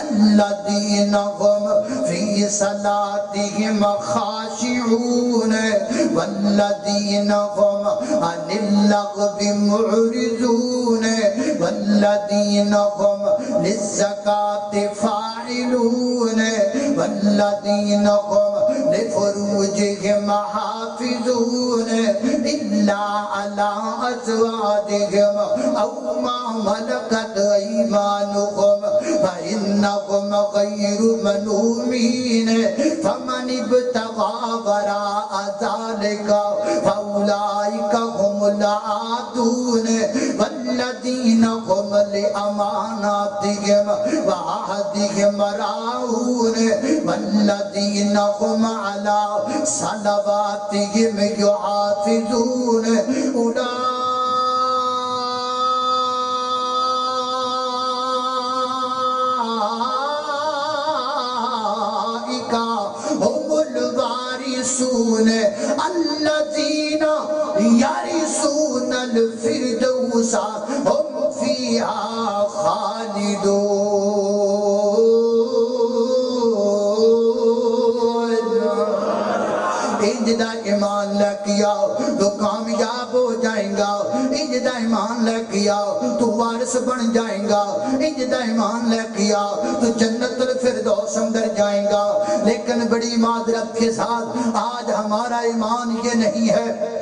الذین هم فی صلاتهم خاشعون والذین هم عن اللغو معرضون والذین هم للزکاة فاعلون والذین هم لفروجهم حافظون إلا على أزواجهم أو ما ملكت أيمانهم فإنهم غير ملومين فمن ابتغى وراء ذلك فأولئك هم العادون والذين هم لأماناتهم وعهدهم راعون والذين هم على صلواتهم يحافظون أولئك هم الوارثون الذين يرثون الفردوس هم فيها خالدون انجدہ ایمان لے کیا تو کامیاب ہو جائیں گا انجدہ ایمان لے کیا تو وارث بن جائیں گا انجدہ ایمان لے کیا تو جنت الفردوس اندر جائیں گا لیکن بڑی معذرت کے ساتھ آج ہمارا ایمان یہ نہیں ہے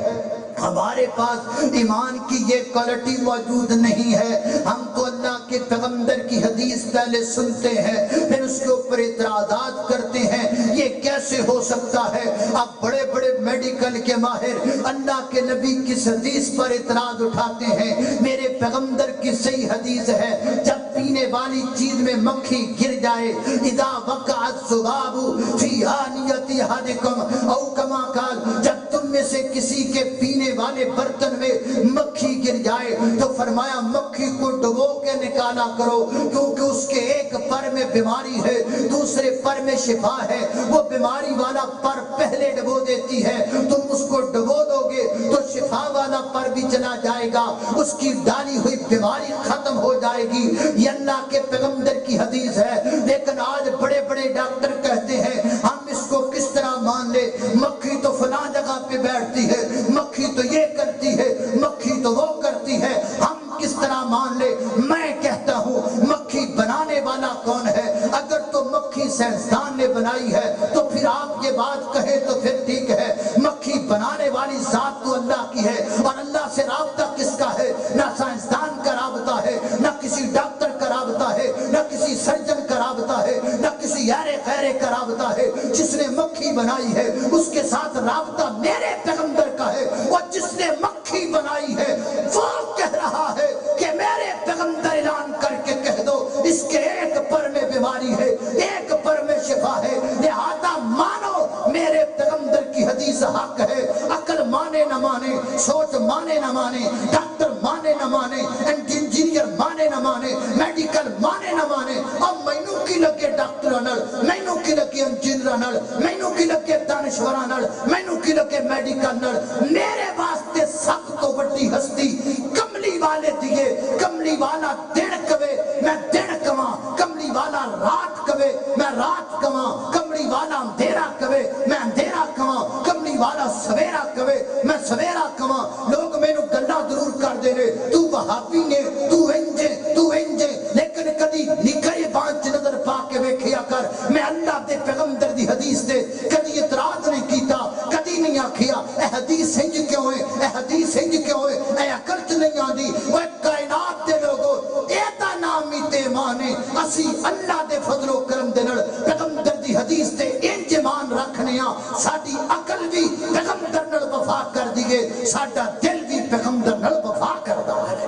ہمارے پاس ایمان کی یہ کوالٹی موجود نہیں ہے ہم تو اللہ کے پیغمبر کی حدیث پہلے سنتے ہیں پھر اس کے اوپر اعتراضات کرتے ہیں یہ کیسے ہو سکتا ہے اب بڑے بڑے میڈیکل کے ماہر اللہ کے نبی کی حدیث پر اعتراض اٹھاتے ہیں میرے پیغمبر کی صحیح حدیث ہے جب پینے والی چیز میں مکھی گر جائے اذا وقعت الذباب فی آنیۃ احدکم او کما قال جب تم میں سے کسی کے پینے والے برتن میں مکھی گر جائے تو فرمایا مکھی کو ڈبو کے نکالا کرو کیونکہ اس کے ایک پر میں بیماری ہے دوسرے پر میں شفا ہے وہ بیماری والا پر پہلے ڈبو دیتی ہے تم اس کو ڈبو دو گے تو شفا والا پر بھی چلا جائے گا اس کی ڈالی ہوئی بیماری ختم ہو جائے گی یہ اللہ کے پیغمبر کی حدیث ہے لیکن آج بڑے بڑے ڈاکٹر کہتے ہیں ہم اس کو کس طرح مان لے مکھی تو فلاں جگہ پہ بیٹھتی ہے مکھی تو یہ کرتی ہے مکھی تو وہ کرتی ہے ہم کس طرح مان لے میں کہتا ہوں مکھی بنانے والا کون ہے اگر تو مکھی سائنسدان نے بنائی ہے تو پھر آپ یہ بات کہے تو پھر ٹھیک ہے مکھی بنانے والی ذات تو اللہ کی ہے اور اللہ سے رابطہ کس کا ہے نہ سائنسدان کا رابطہ ہے نہ کسی ڈاکٹر کا رابطہ ہے نہ کسی سرجن کا رابطہ ہے نہ کسی یارے خیرے کا رابطہ ہے جس نے مکھی بنائی ہے اس کے ساتھ رابطہ میرے پیغمبر کا ہے اور جس نے مکھی بنائی ہے وہ کہہ رہا ہے کہ میرے پیغمبر اعلان کر کے کہہ دو اس کے ایک پر میں بیماری ہے ایک پر میں شفا ہے لہذا مانو میرے پیغمبر کی حدیث حق ہے عقل مانے نہ مانے سوچ مانے نہ مانے ڈاکٹر مانے نہ مانے انجینئر مانے نہ مانے میڈیکل مانے نہ مانے اب مینو کی لگے ڈاکٹر نال مینو کی لگے انجینئر نال مینو کی لگے دانشوراں نال مینو کی لگے میڈیکل نال میرے واسطے سب تو بڑی ہستی کملی والے دیے کملی والا دن کبے میں دن کواں کملی والا رات کبے میں رات کواں کملی والا اندھیرا کبے میں اندھیرا کواں کملی والا سویرا کبے میں سویرا کواں لوگ مینو گلا ضرور کر دے رہے تو وہابی نے تو انجے لیکن کدی نکھے بانچ نظر پا کے ویکھیا کر میں اللہ دے پیغمبر دی حدیث دے کدی اعتراض نہیں کیتا کدی نہیں آکھیا اے حدیث انج کیوں ہے اے حدیث انج کیوں ہے اے عقل چ نہیں آندی وہ کائنات دے لوگوں ایتا نامی تے مانے اسی اللہ دے فضل و کرم دے نال پیغمبر دی حدیث تے انج مان رکھنے ہاں ساڈی عقل بھی پیغمبر نال وفا کر دیے ساڈا دل بھی پیغمبر نال وفا کردا ہے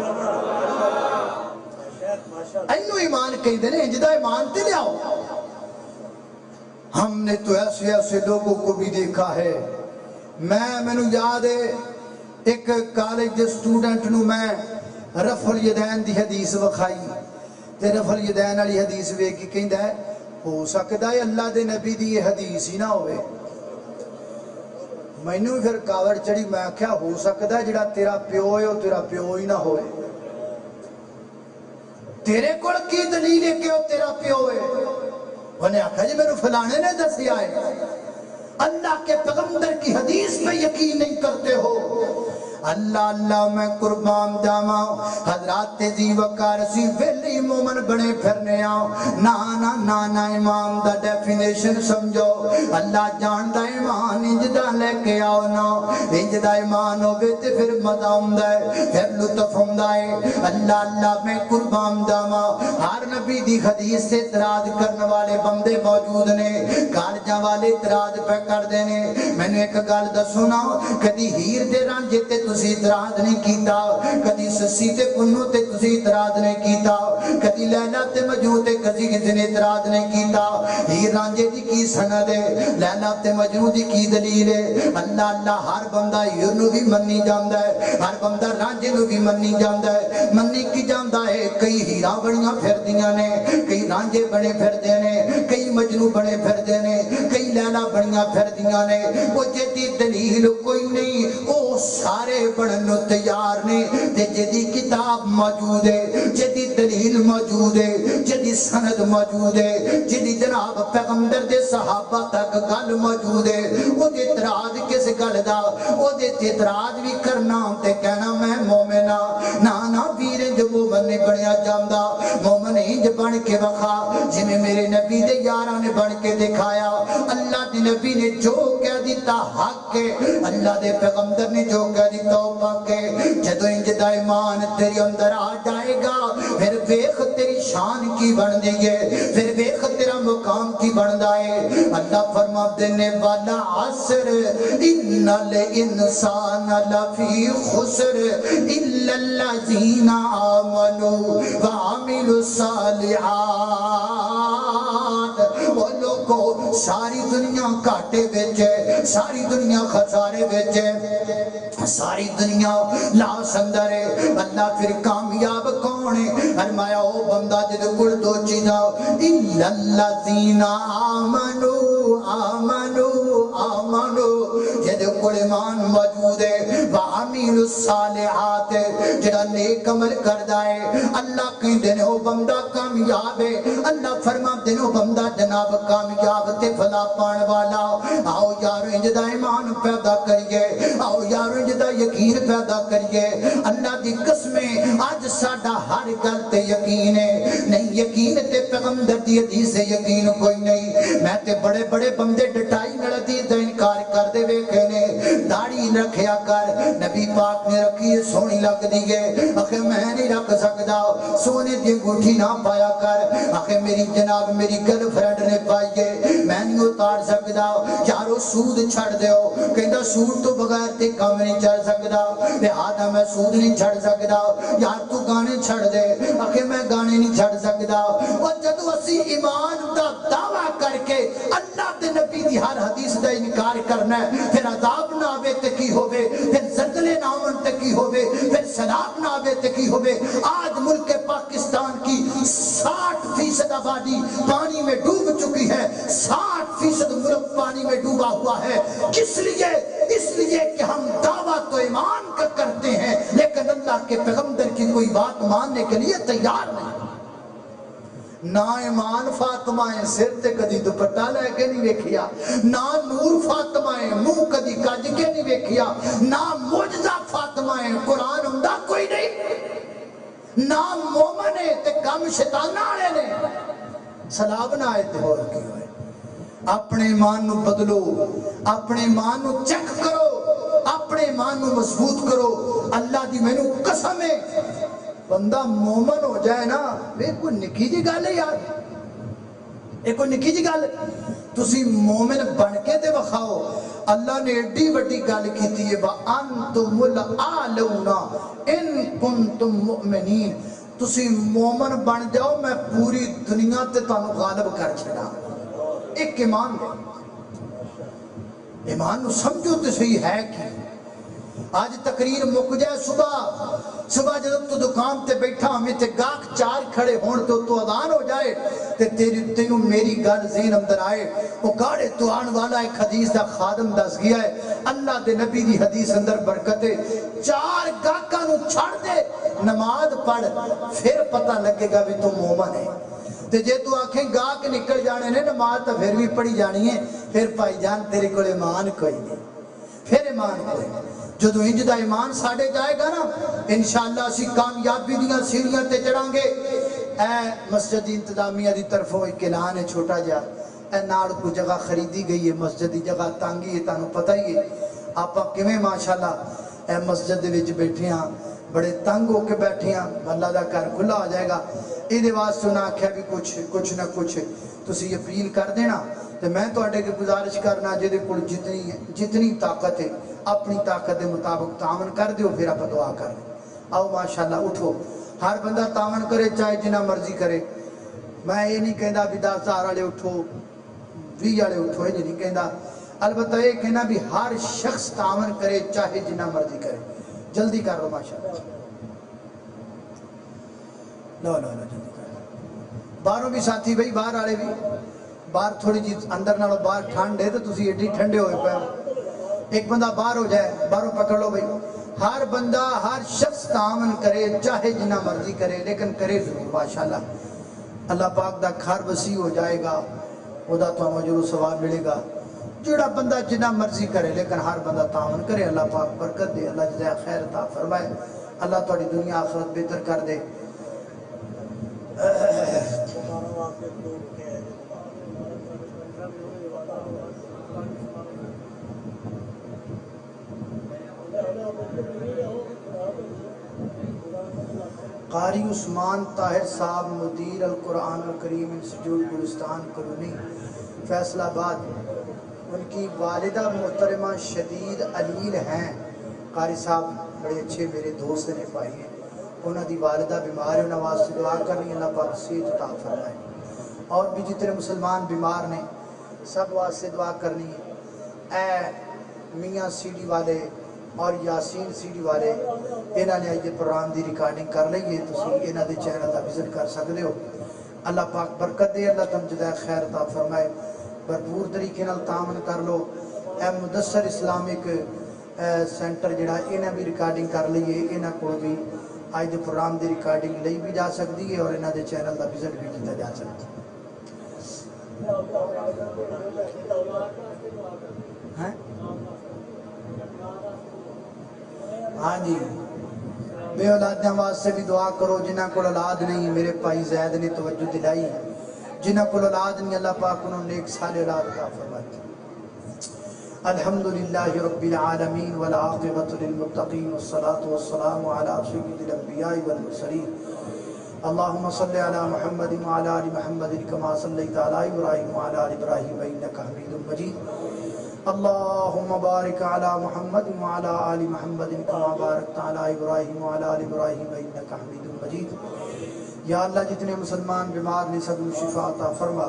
اینو ایمان کہندے نے انج دا ایمان تے لیاؤ ہم نے تو ایسے ایسے لوگوں کو بھی دیکھا ہے میں یاد ہے ایک کالج دے سٹوڈنٹ نو میں رفع الیدین دی حدیث وکھائی تے رفع الیدین والی حدیث ویکھ کے کہندا ہے ہو سکدا ہے اللہ دے نبی دی یہ حدیث ہی نہ ہوئے. مینوں پھر کاوڑ چڑھی, میں آکھیا ہو سکدا ہے جڑا تیرا پیو ہے وہ تیرا پیو ہی نہ ہوئے. تیرے کول کی دلیل ہے کہ وہ تیرا پیو ہے؟ انہیں آکھا جی میرے فلانے نے دسیا ہے. اللہ کے پیغمبر کی حدیث پہ یقین نہیں کرتے ہو. اللہ اللہ میں قربان جاواں حضرات ذی وقار سی ویلی مومن بنے پھرنے آؤ. نا نا نا ایمان دا ڈیفینیشن سمجھو. اللہ جاندا ایمان انج دا لے کے آؤ نا, انج دا ایمان ہوے تے پھر مزہ ہوندا ہے, پھر لطف ہوندا ہے. اللہ اللہ میں قربان جاواں ہر نبی دی حدیث سے اعتراض کرنے والے بندے موجود نے, کالجاں والے اعتراض پہ کردے نے. میں نے ایک گل دسو نا, کدی ہیر دے رانجے تے تسی اعتراض نہیں کیتا, کدی سسی تے پنو تے تسی اعتراض نہیں کیتا, کدی لیلا تے مجنوں تے کسی نے اعتراض نہیں کیتا. ہیر رانجے دی کی سند ہے, لیلا تے مجنوں دی کی دلیل ہے؟ اللہ اللہ ہر بندہ ہیر نو بھی منی جاندا ہے, ہر بندہ رانجے نو بھی منی جاندا ہے. منی کی جاندا ہے کئی ہیراں بڑیاں پھردیاں نے, کئی رانجے بنے پھردے نے, کئی مجنوں بنے پھردے نے, کئی لیلا بڑیاں پھردیاں نے. وہ جدی دلیل کوئی نہیں, وہ سارے پڑھن تیار نے. تے جدی کتاب موجود ہے, جدی دلیل موجود ہے, جدی سند موجود ہے, جدی جناب پیغمبر دے صحابہ تک گل موجود ہے, وہ دے اعتراض کس گل دا, وہ دے اعتراض بھی کرنا تے کہنا میں مومن ہاں. نا نا ویر انج مومن نہیں بنیا جاندا, مومن انج بن کے وکھا جویں میرے نبی دے یاراں نے بن کے دکھایا. اللہ دے نبی نے جو کہہ دیتا حق ہے, اللہ دے پیغمبر نے جو کہہ دیتا پاک ہے. جدو انج دا ایمان تیرے اندر آ جائے گا, پھر ویکھ تیری شان کی بن دی ہے, پھر ویکھ تیرا مقام کی بندا ہے. اللہ فرماتے نے والا عصر ان الانسان لفی خسر الا الذین آمنوا وعملوا الصالحات. وہ لوگوں ساری دنیا کاٹے وچ ہے, ساری دنیا خسارے وچ ہے, ساری دنیا لاس اندر ہے. اللہ پھر کامیاب کون ہے؟ فرمایا او بندہ جدے کول دو چیزاں, الا الذین آمنوا آمنوا آمنوا, جدے کول ایمان موجود ہے, وعملوا الصالحات, جڑا نیک عمل کردا ہے. اللہ کہندے نے او بندہ کامیاب ہے. اللہ فرماندے نے او بندہ جناب کامیاب تے فلاح پان والا. آؤ یار انج دا ایمان پیدا کریے, آؤ یار انج دا یقین پیدا کریے. اللہ دی قسمیں آج ساڈا ہر گل تے یقین ہے, نہیں یقین تے پیغمبر دی حدیث سے یقین کوئی نہیں. میں تے بڑے بڑے بندے ڈٹائی نال حدیث دا انکار کردے ویکھے نے. داڑھی رکھیا کر, نبی پاک نے رکھی ہے سونی لگ دی ہے, آخر میں نہیں رکھ سکدا. سونے دی انگوٹھی نہ پایا کر, آخر میری جناب میری گرل فرینڈ نے پائی ہے, میں نہیں اتار سکدا. یارو سود چھڑ دیو, کہندا سود تو بغیر تے کام نہیں چل سکدا, لہذا میں سود نہیں چھڑ سکدا. یار تو گانے چھڑ دے, آخر میں گانے نہیں چھڑ سکدا. اور جدو اسی ایمان دا دعویٰ کر کے اللہ دے نبی دی ہر حدیث دا انکار کرنا ہے, پھر عذاب نہ آوے تے کی ہوئے, پھر زلزلے نہ آون تے کی ہوئے, پھر سیلاب نہ آوے تے کی ہوئے. آج ملک پاکستان کی 60% آبادی پانی میں ڈوب چکی ہے, 60% ملک پانی میں ڈوبا ہوا ہے. کس لیے؟ اس لیے کہ ہم دعویٰ تو ایمان کا کرتے ہیں, لیکن اللہ کے پیغمبر کی کوئی بات ماننے کے لیے تیار نہیں. نا ایمان فاطمہ سر تے کدی دوپٹہ لے کے نہیں ویکھیا, نا نور فاطمہ منہ کدی کج کے نہیں ویکھیا, نا معجزہ فاطمہ قرآن ہوندا کوئی نہیں, نا مومن تے کم شیطان والے نے. سلام نہ آئے تے ہور کی ہوئے. اپنے ایمان نو بدلو, اپنے ایمان نو چیک کرو, اپنے ایمان نو مضبوط کرو. اللہ دی مینوں قسم ہے بندہ مومن ہو جائے نا, یہ کوئی نکی جی گل ہے یار, یہ کوئی نکی جی گل. تسی مومن بن کے تے وکھاؤ. اللہ نے ایڈی وڈی گل کیتی ہے, وَأَنْتُمُ الْأَعْلَوْنَ إِن كُنْتُم مُؤْمِنِينَ. تسی مومن بن جاؤ, میں پوری دنیا تے تانوں غالب کر چھڑا. ایک ایمان دے, ایمان نو سمجھو تے صحیح ہے کی. آج تقریر مک جائے صبح جب تو دکان تے بیٹھا ہمیں تے گاہک چار کھڑے ہون تو اذان ہو جائے تے تینوں میری گل ذہن اندر آئے وہ گاڑے تو آن والا ایک حدیث دا خادم دس گیا ہے اللہ دے نبی دی حدیث اندر برکت ہے چار گاہکاں نو چھڑ دے نماز پڑھ پھر پتہ لگے گا بھی تو مومن ہے تے جے تو آنکھیں گاہک نکل جانے نے نماز تو پھر بھی پڑھی جانی ہے پھر بھائی جان تیرے کو ایمان کوئی نہیں پھر ایمان کوئی نہیں جدو انج دا ایمان ساڑے جائے گا نا انشاءاللہ اسی کامیابی دیاں سیڑھیاں تے چڑھاں گے اے مسجد انتظامیہ دی طرفوں ایک اعلان ہے چھوٹا جا اے نال کو جگہ خریدی گئی ہے مسجد دی جگہ تانگی ہے تانوں پتہ ہی ہے آپا کیویں ماشاءاللہ اے مسجد دے وچ بیٹھے ہاں بڑے تنگ ہو کے بیٹھے ہاں اللہ دا گھر کھلا ہو جائے گا یہ واسطے انہاں آکھیا بھی کچھ نہ کچھ تسی اپیل کر دینا تو میں تواڈے کے گزارش کرنا جے دے کول جتنی طاقت ہے اپنی طاقت دے مطابق تعاون کر دیو پھر آپ دعا کر لیں آؤ ماشاءاللہ اٹھو ہر بندہ تعاون کرے چاہے جنہ مرضی کرے میں یہ نہیں کہندا بھی 10,000 والے اٹھو 20 والے اٹھو یہ نہیں کہندا البتہ یہ کہنا بھی ہر شخص تعاون کرے چاہے جنہ مرضی کرے جلدی کر لو ماشاءاللہ لو جلدی کر لو باہروں بھی ساتھی بھائی باہر والے بھی باہر تھوڑی جی اندر نالوں باہر ٹھنڈ ہے تو تسی ایڈی ٹھنڈے ہوئے پے ایک بندہ باہر ہو جائے باہروں پکڑ لو بھائی ہر بندہ ہر شخص تعاون کرے چاہے جنہ مرضی کرے لیکن کرے ضرور ماشاءاللہ اللہ پاک دا گھر وسیع ہو جائے گا خدا تو اجر و ثواب ملے گا جڑا بندہ جنہ مرضی کرے لیکن ہر بندہ تعاون کرے اللہ پاک برکت دے اللہ جزائے خیر عطا فرمائے اللہ تہاڈی دنیا آخرت بہتر کر دے قاری عثمان طاہر صاحب مدیر القرآن الکریم انسٹیٹیوٹ گلستان کلونی فیصل آباد ان کی والدہ محترمہ شدید علیل ہیں قاری صاحب بڑے اچھے میرے دوست نے پائی ہیں انہوں دی والدہ بیمار ہے انہوں واسطے دعا کرنی اللہ پاک صحت عطا فرمائے اور بھی جتنے مسلمان بیمار نے سب واسطے دعا کرنی ہے اے میاں سی ڈی والے اور یاسین سی ڈی والے انہوں نے یہ پروگرام دی ریکارڈنگ کر لئی ہے تسی انہوں دے چینل دا وزٹ کر سکتے ہو اللہ پاک برکت دے اللہ تم جزائے خیر عطا فرمائے بھرپور طریقے نال تعاون کر لو اے مدثر اسلامک سینٹر جڑا انہاں بھی ریکارڈنگ کر لئی ہے انہاں کو بھی آج دے پروگرام دی ریکارڈنگ لئی بھی جا سکتی ہے اور انہاں دے چینل دا وزٹ بھی کیتا جا سکتا ہے ہاں جی بے اولادیاں واسطے بھی دعا کرو جنہ کو اولاد نہیں میرے بھائی زید نے توجہ دلائی جنہ کو اولاد نہیں اللہ پاک انہوں نے ایک سال اولاد عطا فرمائی الحمدللہ رب العالمین والعاقبۃ للمتقین والصلاة والسلام علی سید الانبیاء والمرسلین اللہم صلی علی محمد وعلی آل محمد کما صلیت علی ابراہیم وعلی آل ابراہیم انک حمید مجید اللہم بارک علی محمد وعلی آل محمد کما بارکت علی ابراہیم وعلی آل ابراہیم انک حمید مجید یا اللہ جتنے مسلمان بیمار نے سب کو شفا عطا فرما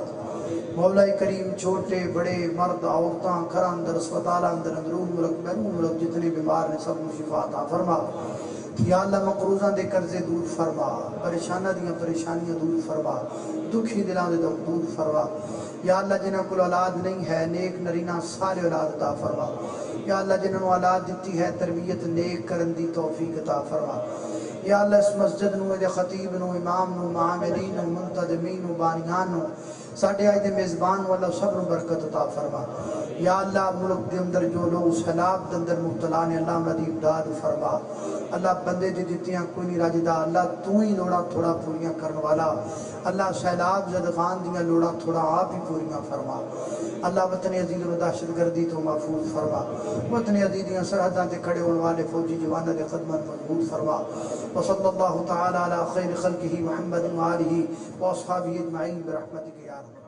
مولا کریم چھوٹے بڑے مرد عورتاں گھر اندر اسپتال اندر اندرون ملک بیرون ملک جتنے بیمار نے سب کو شفا عطا فرما یا اللہ مقروضاں دے قرضے دور فرما پریشاناں دیاں پریشانیاں دور فرما دکھی دلاں دے دکھ دور فرما یا اللہ جنہاں کو اولاد نہیں ہے نیک نرینہ سارے اولاد عطا فرما یا اللہ جنہاں کو اولاد دیتی ہے تربیت نیک کرن دی توفیق عطا فرما یا اللہ اس مسجد نو دے خطیب نو امام نو معاملین نو منتظمین نو بانیان نو ساڑھے آئے دے میزبان والا سب نو برکت عطا فرما یا اللہ ملک دے اندر جو لوگ سیلاب دے اندر مبتلا نے اللہ مدی امداد فرما اللہ بندے دی دیتیاں کوئی نہیں راجدہ اللہ تو ہی لوڑا تھوڑا پوریاں کرن والا اللہ سیلاب زدگان دیاں لوڑا تھوڑا آپ ہی پوریاں فرما اللہ وطن عزیز و دہشت گردی تو محفوظ فرما وطن عزیز دیاں سرحداں تے کھڑے ہونے والے فوجی جوانوں دے خدمت مضبوط فرما وصلی اللہ تعالی علی خیر خلقہ محمد و آلہ و اصحابہ اجمعین برحمتک یا رب